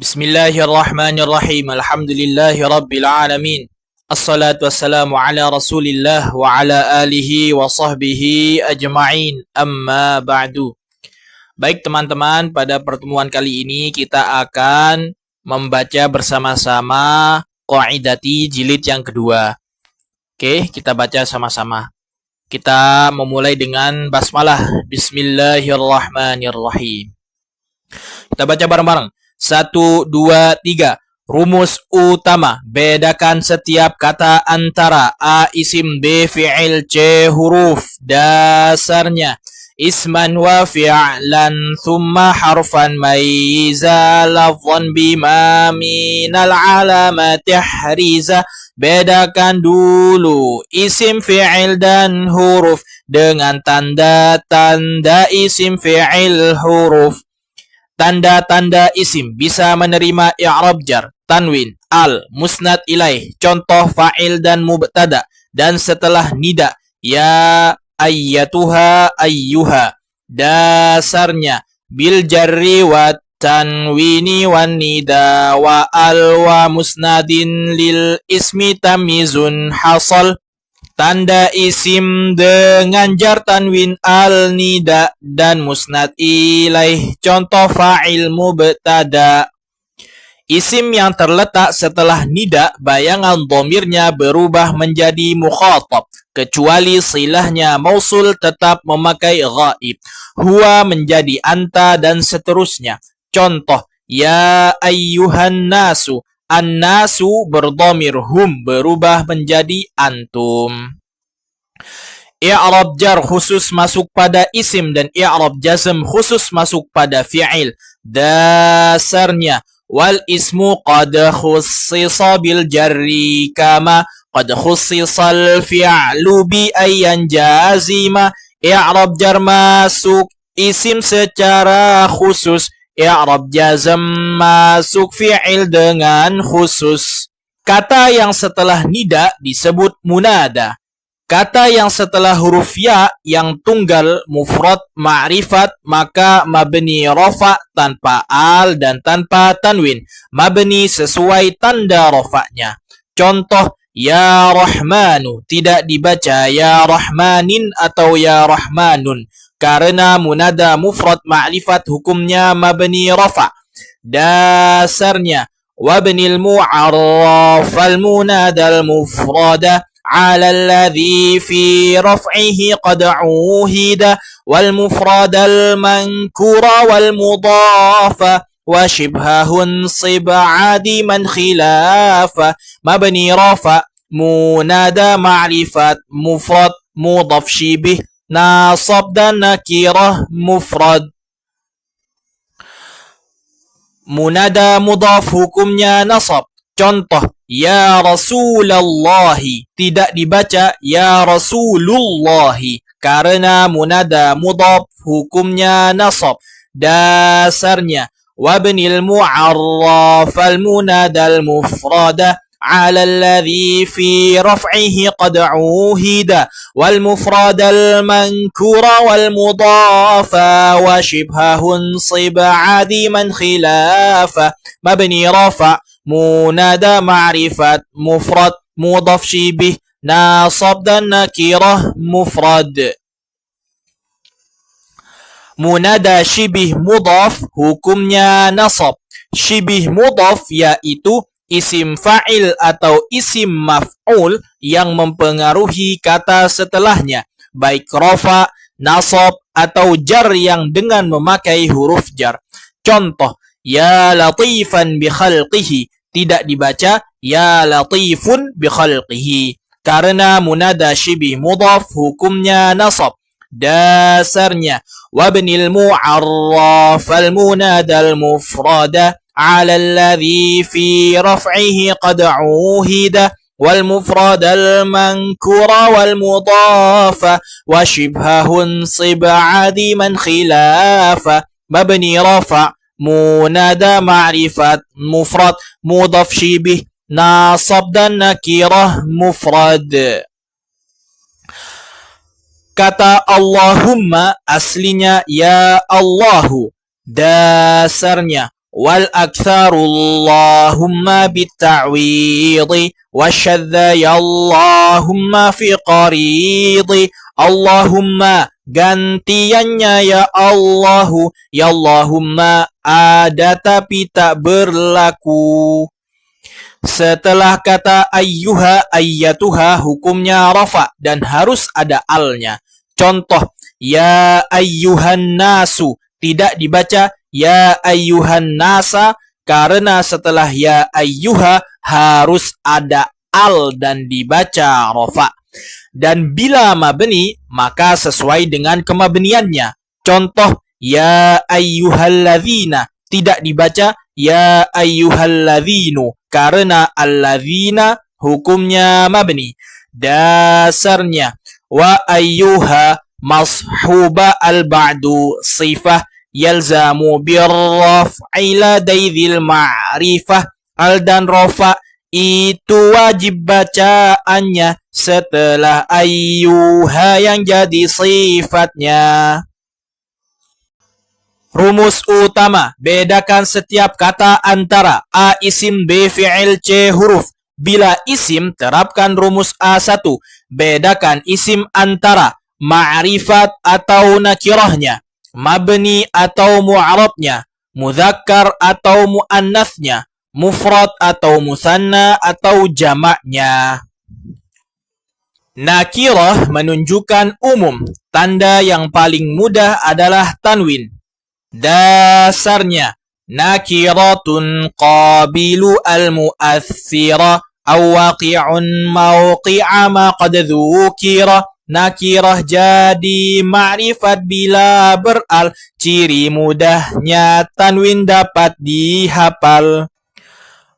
Bismillahirrahmanirrahim. Alhamdulillahi rabbil alamin. Assalatu wassalamu ala Rasulillah wa ala alihi wa sahbihi ajma'in. Amma ba'du. Baik teman-teman, pada pertemuan kali ini kita akan membaca bersama-sama Qaidati jilid yang kedua. Oke, kita baca sama-sama. Kita memulai dengan basmalah. Bismillahirrahmanirrahim. Kita baca bareng-bareng. 1, 2, 3. Rumus utama. Bedakan setiap kata antara A isim, B fi'il, C huruf. Dasarnya isman wa fi'lan thumma harfan mayyiza lafzan bima minal alamati ihriza. Bedakan dulu isim, fi'il dan huruf dengan tanda-tanda isim, fi'il, huruf. Tanda-tanda isim bisa menerima i'rab jar, tanwin, al, musnad ilaih, contoh fa'il dan mubtada, dan setelah nida ya ayyatuha ayyuha. Dasarnya bil jarri wa tanwini wan nida wa al wa musnadin lil ismi tamizun hasal. Tanda isim dengan jar, tanwin, al, nida, dan musnad ilaih, contoh fa'il, mubtada. Isim yang terletak setelah nida, bayangan dhamirnya berubah menjadi mukhatab, kecuali silahnya mausul tetap memakai ghaib. Huwa menjadi anta dan seterusnya. Contoh, ya ayyuhan nasu. An-nasu berdhamir hum berubah menjadi antum. I'rab jar khusus masuk pada isim dan i'rab jazm khusus masuk pada fi'il. Dasarnya wal ismu qad khussisa bil jarri kama qad khussisal fi'lu bi ayyan jazima. I'rab jar masuk isim secara khusus, i'rab jazm masuk fi'il dengan khusus. Kata yang setelah nida disebut munada. Kata yang setelah huruf ya yang tunggal, mufrad, ma'rifat, maka mabni rafa tanpa al dan tanpa tanwin. Mabni sesuai tanda rafa'nya. Contoh, ya rahmanu tidak dibaca ya rahmanin atau ya rahmanun, karena munada mufrad ma'rifat hukumnya mabni rafa. Dasarnya wabnil mu'arraf al munada al mufrada ala alladhi fi raf'ihi qad uhida wal mufrada al mankura wal mudafa wa shibhahun sib'adi man khilafa. Mabni rafa, munada ma'rifat, mufrad, mudaf shibih, nasab dan nakirah mufrad. Munada mudaf hukumnya nasab. Contoh, ya Rasulallahi tidak dibaca ya Rasulullahi, karena munada mudaf hukumnya nasab. Dasarnya wabnil mu'arraf al munada al mufrada على الذي في رفعه قد عوهد والمفرد المنكور والمضاف وشبهه انصب عديما خلافه. مبني رفع، منادى معرفة، مفرد، مضاف شبه، ناصب dan nakirah mufrad. Munada shibih mudhaf hukumnya nasab. Shibih mudhaf yaitu isim fa'il atau isim maf'ul yang mempengaruhi kata setelahnya, baik rafa, nasab, atau jar yang dengan memakai huruf jar. Contoh, ya latifan bi khalqihi tidak dibaca ya latifun bi khalqihi, karena munada shibih mudhaf hukumnya nasab. Dasarnya wabnil mu'arraf al munada al mufrada على الذي في رفعه قد عوهد والمفرد المنكور والمضاف وشبهه انصب عديما خلافه. مبني رفع، منادى معرفة، مفرد، مضاف شبه، ناصب dan nakirah mufrad. Kata Allahumma aslinya ya Allahu. Dasarnya wal aktharu Allahumma bitta'widi wasyadza Allahumma fi qaridi. Allahumma gantiannya ya Allahu, ya Allahumma ada tapi tak berlaku. Setelah kata ayyuha, ayyatuha hukumnya rafa dan harus ada alnya. Contoh, ya ayyuhan nasu tidak dibaca ya ayyuhan nasa karena setelah ya ayyuha harus ada al dan dibaca rafa. Dan bila mabni maka sesuai dengan kemabniannya. Contoh, ya ayyuhalladzina tidak dibaca ya ayyuhalladzinu karena alladzina hukumnya mabni. Dasarnya wa ayyuha mashuba al-ba'du sifah yalzamu birraf'i ladaidhil ma'rifah. Al dan rafa itu wajib bacaannya setelah ayyuha yang jadi sifatnya. Rumus utama, bedakan setiap kata antara A isim, B fi'il, C huruf. Bila isim, terapkan rumus A1. Bedakan isim antara ma'rifat atau nakirahnya, mabni atau mu'arabnya, mudzakkar atau mu'annatsnya, mufrad atau musanna atau jamaknya. Nakirah menunjukkan umum. Tanda yang paling mudah adalah tanwin. Dasarnya nakiratun qabilu al-mu'athira aw waqi'un mawqi'a ma qad dzukira. Nakirah jadi ma'rifat bila beral. Ciri mudahnya tanwin dapat dihafal.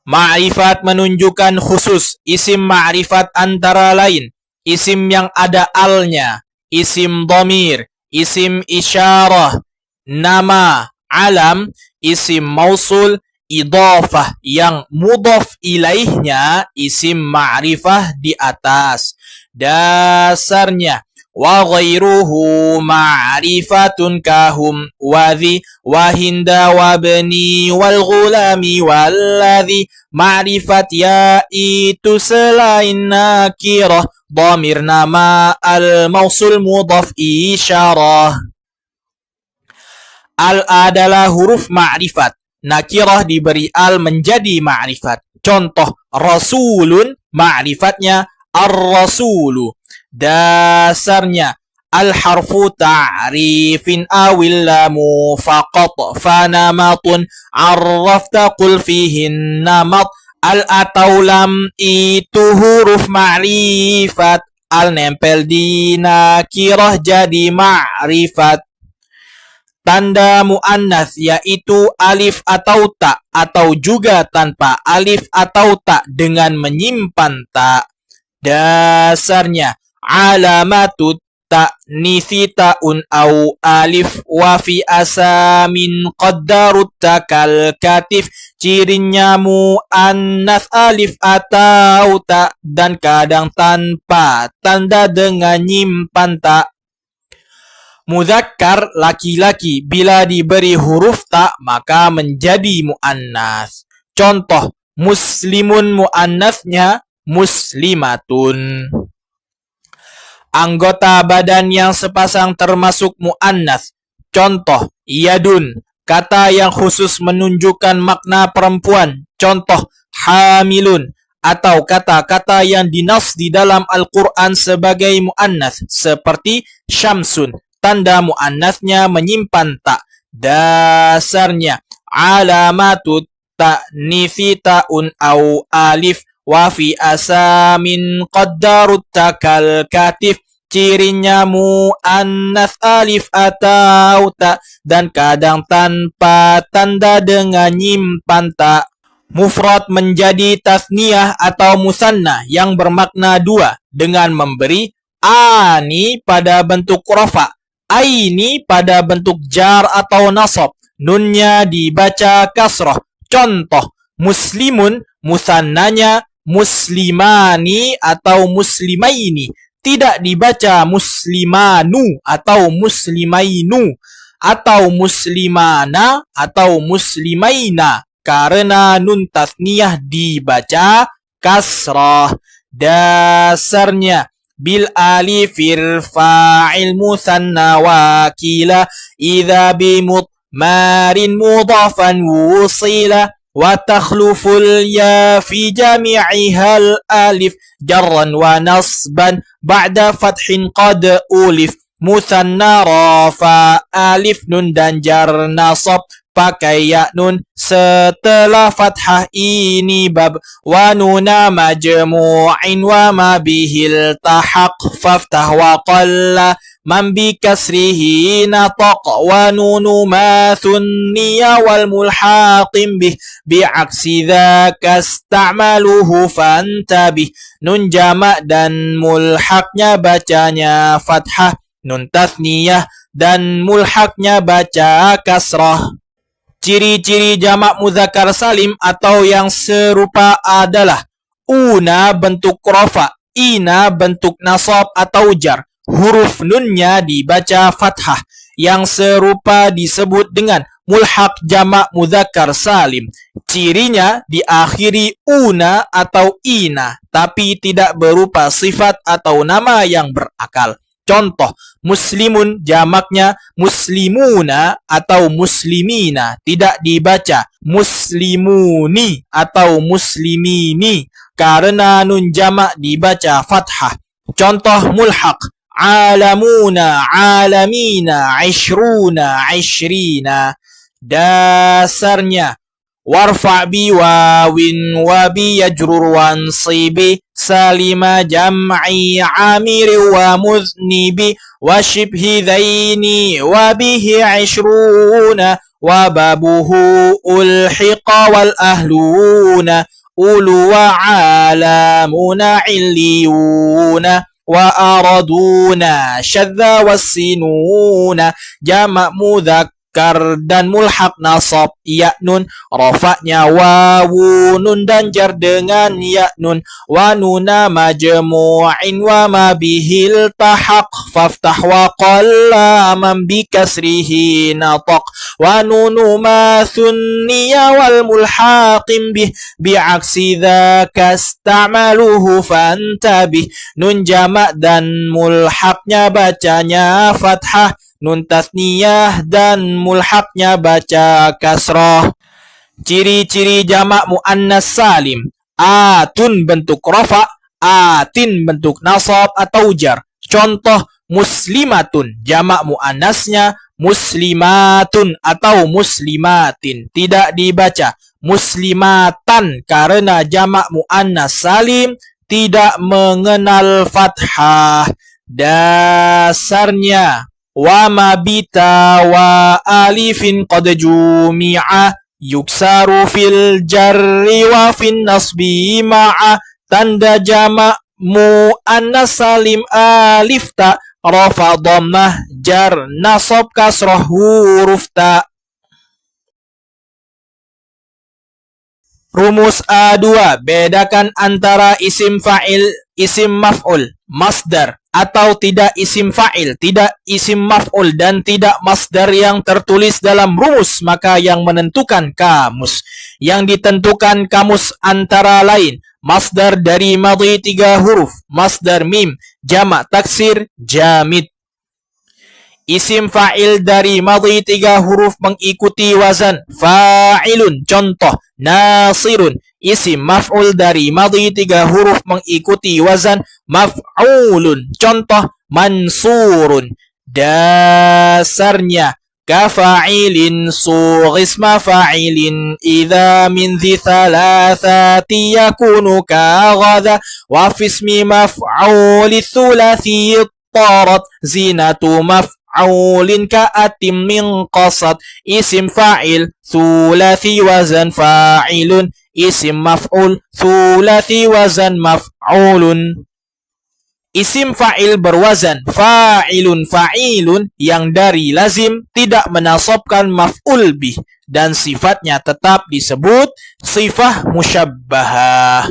Ma'rifat menunjukkan khusus. Isim ma'rifat antara lain isim yang ada alnya, isim dhamir, isim isyarah, nama, alam, isim mausul, idhafah yang mudhaf ilaihnya isim ma'rifah di atas. Dasarnya wa ghairuhu ma'rifatun kahum wadhi wahinda wabni wal ghulami walladhi. Ma'rifat ya itu selain nakirah, dhamir nama, al-mausul mudhaf isyarah. Al adalah huruf ma'rifat. Nakirah diberi al menjadi ma'rifat. Contoh, rasulun ma'rifatnya ar-rasulu. Dasarnya al-harfu ta'rifin awil lamu faqat fanamatun arrafta qul fihin namat. Al atau lam itu huruf ma'rifat. Al nempel di nakirah jadi ma'rifat. Tanda mu'annas yaitu alif atau ta atau juga tanpa alif atau ta dengan menyimpan ta. Dasarnya alamatut ta'nisi ta'un au alif wa fi asamin qaddarut takal katif. Cirinya mu'annas alif atau ta dan kadang tanpa tanda dengan nyimpan ta. Mudzakkar laki-laki bila diberi huruf ta maka menjadi mu'annas. Contoh, muslimun mu'annasnya muslimatun. Anggota badan yang sepasang termasuk mu'annas. Contoh, yadun, kata yang khusus menunjukkan makna perempuan. Contoh, hamilun, atau kata-kata yang dinas di dalam Al-Quran sebagai mu'annas. Seperti syamsun, tanda mu'annasnya menyimpan ta. Dasarnya alamatut ta'nisi ta'un au alif wa fi asamin qaddarut takal katif. Cirinya mu'annas alif atau ta dan kadang tanpa tanda dengan nyimpan ta. Mufrad menjadi tasniyah atau musanna yang bermakna dua dengan memberi ani pada bentuk rafa, aini pada bentuk jar atau nasab. Nunnya dibaca kasrah. Contoh, muslimun musannanya muslimani atau muslimaini. Tidak dibaca muslimanu atau muslimainu. atau muslimana atau muslimaina karena nun tasniyah dibaca kasrah. Dasarnya bil alifir fa'il musanna wakila idza bimutmarin mudafan wusila wa takhluful ya fi jami'ihal alif jarran wa nasban ba'da fathin qad ulif musanna rafa alif nun dan jar nasab pakai ya nun setelah fathah ini bab wa nuna majmu'in wa ma bihil tahaq faftah wa qalla man bi kasrihi nataq wa nunu ma thunniya wal mulhaqim bih bi'aksi dzaka ista'maluhu fantabih. Nun jamak dan mulhaqnya bacanya fathah, nun tasniyah dan mulhaqnya baca kasrah. Ciri-ciri jamak muzakkar salim atau yang serupa adalah una bentuk rafa, ina bentuk nasab atau jar. Huruf nunnya dibaca fathah. Yang serupa disebut dengan mulhaq jamak muzakkar salim. Cirinya diakhiri una atau ina, tapi tidak berupa sifat atau nama yang berakal. Contoh, muslimun jamaknya muslimuna atau muslimina, tidak dibaca muslimuni atau muslimini karena nun jamak dibaca fathah. Contoh mulhaq, alamuna, alamina, ishruna, ishrina. Dasarnya warfa bi wawin wa bi yajrur wansibi salima jam'i amir wa muznibi wa shibhi dhaini wa bihi ishruna wa babuhu ulhiqa wal ahluna ulu wa alamuna illiyuna wa araduna syadza wassinuna. Jamak mudzakkar dan mulhaq nasab ya nun, rafa'nya wawu nun dan jar dengan ya nun, wa nuna majmu'in wa ma bihil tahaq faftah wa qalla man bi kasrihi nataq wa nunu ma thunniya wal mulhaqim bih bi'aksi dzaka ista'maluhu fantabih. Nun jamak dan mulhaqnya bacanya fathah, nun tasniyah dan mulhaqnya baca kasrah. Ciri-ciri jamak muannas salim: atun bentuk rafa, atin bentuk nasab atau jar. Contoh muslimatun, jamak muannasnya muslimatun atau muslimatin, tidak dibaca muslimatan karena jamak muannas salim tidak mengenal fathah. Dasarnya wa mabita wa alifin qad jumi'a yuksaru fil jarri wa fin nasbi ma'a. Tanda jamak muannas salim alif ta, rafa dhammah jar nasab kasrah huruf ta. Rumus A2, bedakan antara isim fa'il, isim maf'ul, masdar atau tidak isim fa'il, tidak isim maf'ul dan tidak masdar yang tertulis dalam rumus, maka yang menentukan kamus. Yang ditentukan kamus antara lain masdar dari madhi 3 huruf, masdar mim, jamak taksir, jamid. Isim fa'il dari madhi 3 huruf mengikuti wazan fa'ilun, contoh nasirun. Isim maf'ul dari madhi 3 huruf mengikuti wazan maf'ulun, contoh mansurun. Dasarnya kafa'ilin sugisma fa'ilin idza min dhi thalathati yakunu kaghadha wa fismi maf'uli thulathi tarat zinatu maf'ulin ka'atim min qasad. Isim fa'il thulathi wazan fa'ilun, isim maf'ul thulathi wazan maf'ulun. Isim fa'il berwazan fa'ilun fa'ilun yang dari lazim tidak menasabkan maf'ul bih dan sifatnya tetap disebut sifah musyabbahah.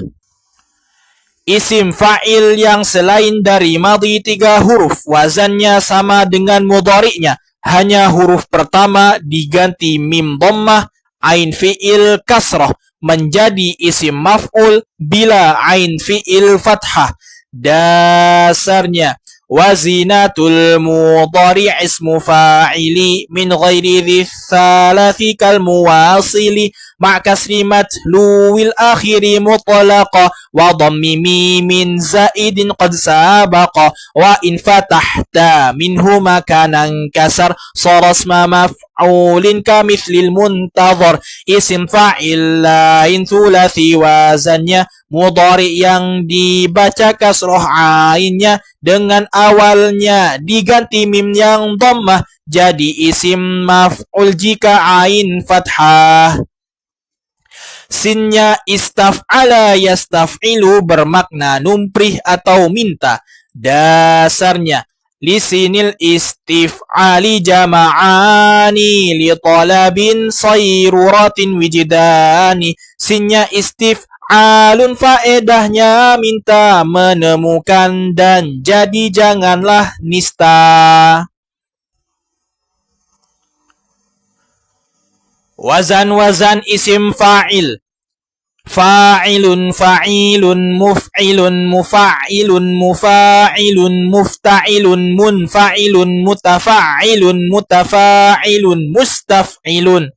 Isim fa'il yang selain dari madhi 3 huruf wazannya sama dengan mudhari'nya hanya huruf pertama diganti mim dhammah, ain fi'il kasrah menjadi isim maf'ul bila ain fi'il fathah. Dasarnya wazinatul mudhari' ismu fa'ili min ghairi dzalathi kal muwasili ma kasri matluwil akhiri mutlaqa wa dhammi mimin zaidin qad sabaqa wa in fatahta minhu makanan kasar sara isma maf'ulin kamithlil muntazar. Isim fa'il lain thulathi wazannya mudhari yang dibaca kasroh ainnya dengan awalnya diganti mim yang dhammah jadi isim maf'ul jika ain fathah. Sinnya istaf'ala yastaf'ilu bermakna numprih atau minta. Dasarnya lisinil istif'ali jama'ani li talabin sayruratin wijdani. Sinnya istif'alun faedahnya minta menemukan dan jadi janganlah nista. Wazan-wazan isim fa'il. Fa'ilun, fa'ilun, muf'ilun, mufa'ilun, mufa'ilun, mufta'ilun, munfa'ilun, mutafa'ilun, mutafa'ilun, mustaf'ilun.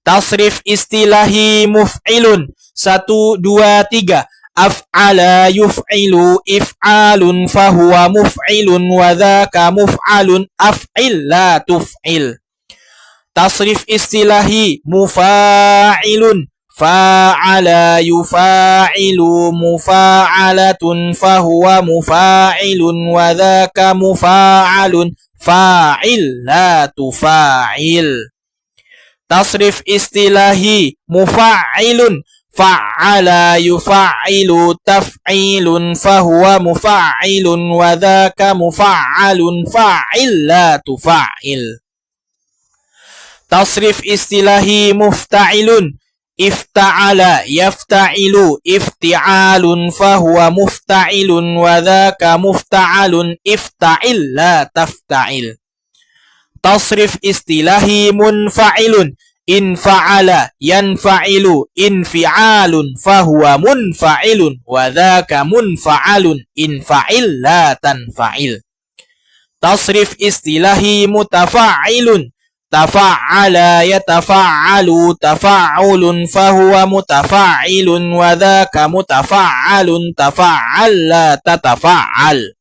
Tasrif istilahi muf'ilun. 1, 2, 3. Af'ala yuf'ilu if'alun fahuwa muf'ilun wa dhaka muf'alun af'il la tuf'il. Tasrif istilahi mufa'ilun. Fa'ala yufa'ilu mufa'alatun fahuwa mufa'ilun wa dhaka mufa'alun fa'il la tufa'il. Tasrif istilahi mufa'ilun. Fa'ala yufa'ilu taf'ilun fahuwa mufa'ilun wa dhaka mufa'alun fa'il la tufa'il. Tasrif istilahi mufta'ilun. Ifta'ala yafta'ilu ifti'alun fahuwa mufta'ilun wa dhaka mufta'alun ifta'il la tafta'il. Tasrif istilahi munfa'ilun. Infa'ala yanfa'ilu infi'alun fahuwa munfa'ilun wa dhaka munfa'alun infa'il la tanfa'il. Tasrif istilahi mutafa'ilun. Tafa'ala yatafa'alu tafa'ulun fahuwa mutafa'ilun wa dhaka mutafa'alun tafa'al la tatafa'al.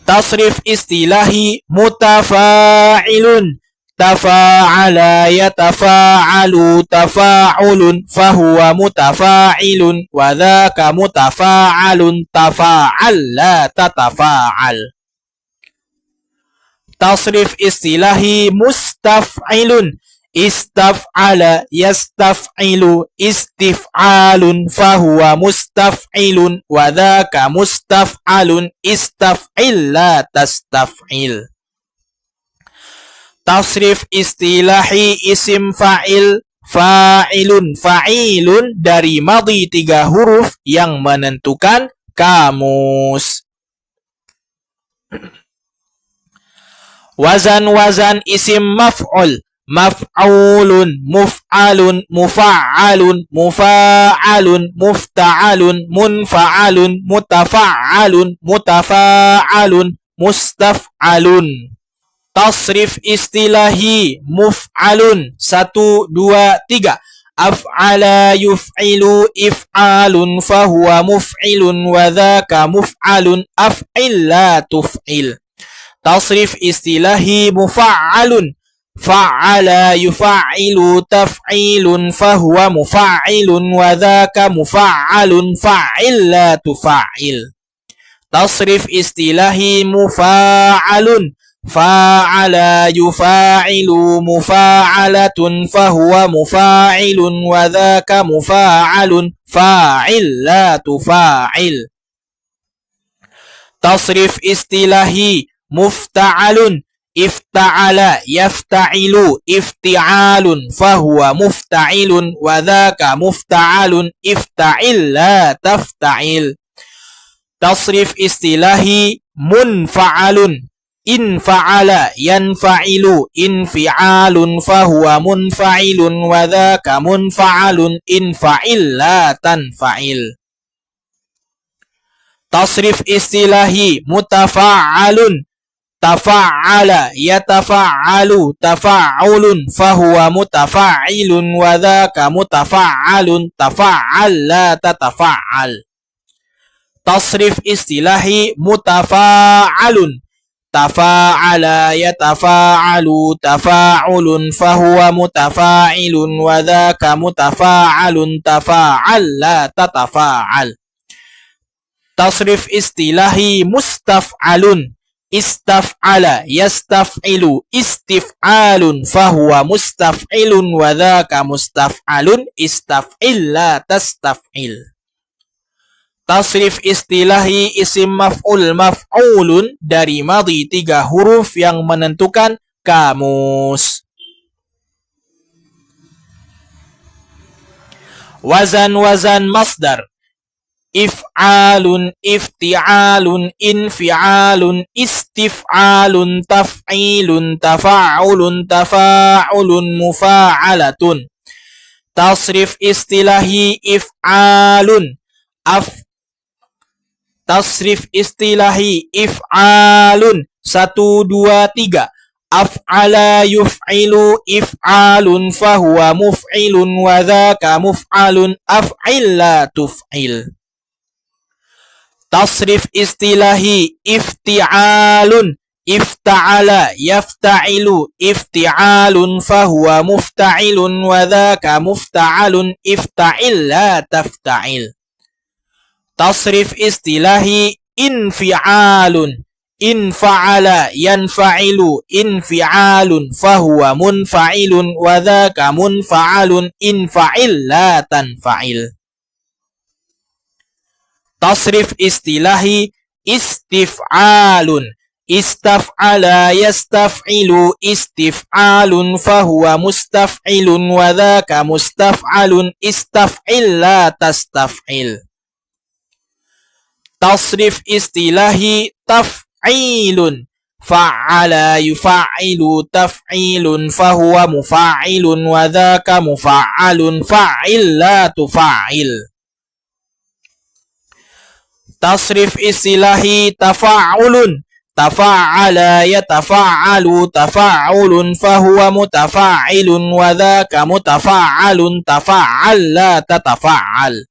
Tasrif istilahi mutafa'ilun. Tafa'ala yatafa'alu tafa'ulun fahuwa mutafa'ilun wa dhaka mutafa'alun tafa'al la tatafa'al. Tasrif istilahi mustaf'ilun. Istaf'ala yastaf'ilu istif'alun fahuwa mustaf'ilun wa dhaka mustaf'alun istaf'il la tastaf'il. Tasrif istilahi isim fa'il. Fa'ilun, fa'ilun dari madhi 3 huruf yang menentukan kamus. Wazan-wazan isim maf'ul. Maf'ulun, muf'alun, mufa'alun, mufa'alun, mufta'alun, munfa'alun, mutafa'alun, mutafa'alun, mustaf'alun. Tasrif istilahi muf'alun. 1, 2, 3. Af'ala yuf'ilu if'alun fahuwa muf'ilun wa dhaka muf'alun af'il la tuf'il. Tasrif istilahi mufa'alun. Fa'ala yufa'ilu taf'ilun fahuwa mufa'ilun wa dhaka mufa'alun fa'il la tufa'il. Tasrif istilahi mufa'alun. Fa'ala yufa'ilu mufa'alatun fahuwa mufa'ilun wa dhaka mufa'alun fa'il la tufa'il. Tasrif istilahi mufta'alun. Ifta'ala yafta'ilu ifti'alun fahuwa mufta'ilun wa dhaka mufta'alun ifta'il la tafta'il. Tasrif istilahi munfa'alun. In fa'ala yanfa'ilu infi'alun fahuwa munfa'ilun wa dhaka munfa'alun infa'il la tanfa'il. Tasrif istilahi mutafa'alun tafa'ala yatafa'alu tafa'ulun fahuwa mutafa'ilun wa dhaka mutafa'alun tafa'al la tatafa'al. Tasrif istilahi mutafa'alun tafa'ala yatafa'alu tafa'ulun fahuwa mutafa'ilun wa dhaka mutafa'alun tafa'al la tatafa'al. Tasrif istilahi mustaf'alun istaf'ala yastaf'ilu istif'alun fahuwa mustaf'ilun wa dhaka mustaf'alun istaf'il la tastaf'il. Tasrif istilahi isim maf'ul maf'ulun dari madhi 3 huruf yang menentukan kamus. Wazan masdar if'alun ifti'alun infi'alun istif'alun taf'ilun tafa'ulun tafa'ulun mufa'alatun. Tasrif istilahi if'alun tasrif istilahi if'alun 1, 2, 3. Af'ala yuf'ilu if'alun fahuwa muf'ilun wa dhaka muf'alun af'il la tuf'il. Tasrif istilahi ifti'alun ifta'ala yafta'ilu ifti'alun fahuwa mufta'ilun wa dhaka mufta'alun ifta'il la tafta'il. Tasrif istilahi infi'alun infa'ala yanfa'ilu infi'alun fahuwa munfa'ilun wa dhaka munfa'alun infa'il la tanfa'il. Tasrif istilahi istif'alun istaf'ala yastaf'ilu istif'alun fahuwa mustaf'ilun wa dhaka mustaf'alun istaf'il la tastaf'il. Tasrif istilahi taf'ilun fa'ala yufa'ilu taf'ilun fahuwa mufa'ilun wa dhaka mufa'alun fa'il la tufa'il. Tasrif istilahi tafa'ulun tafa'ala yatafa'alu tafa'ulun fahuwa mutafa'ilun wa dhaka mutafa'alun tafa'al la tatafa'al.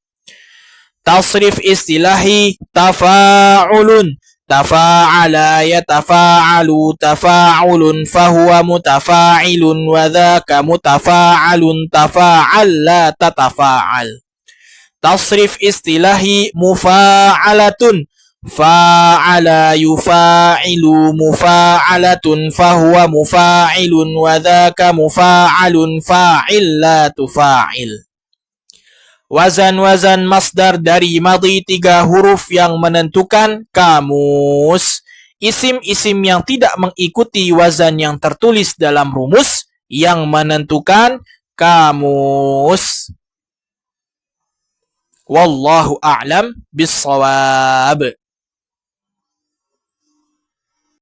Tasrif istilahi tafa'ulun tafa'ala yatafa'alu tafa'ulun fahuwa mutafa'ilun wa dhaka mutafa'alun tafa'al la tatafa'al. Tasrif istilahi mufa'alatun fa'ala yufa'ilu mufa'alatun fahuwa mufa'ilun wa dhaka mufa'alun fa'il la tufa'il. Wazan masdar dari madhi 3 huruf yang menentukan kamus. Isim-isim yang tidak mengikuti wazan yang tertulis dalam rumus yang menentukan kamus. Wallahu a'lam bissawab.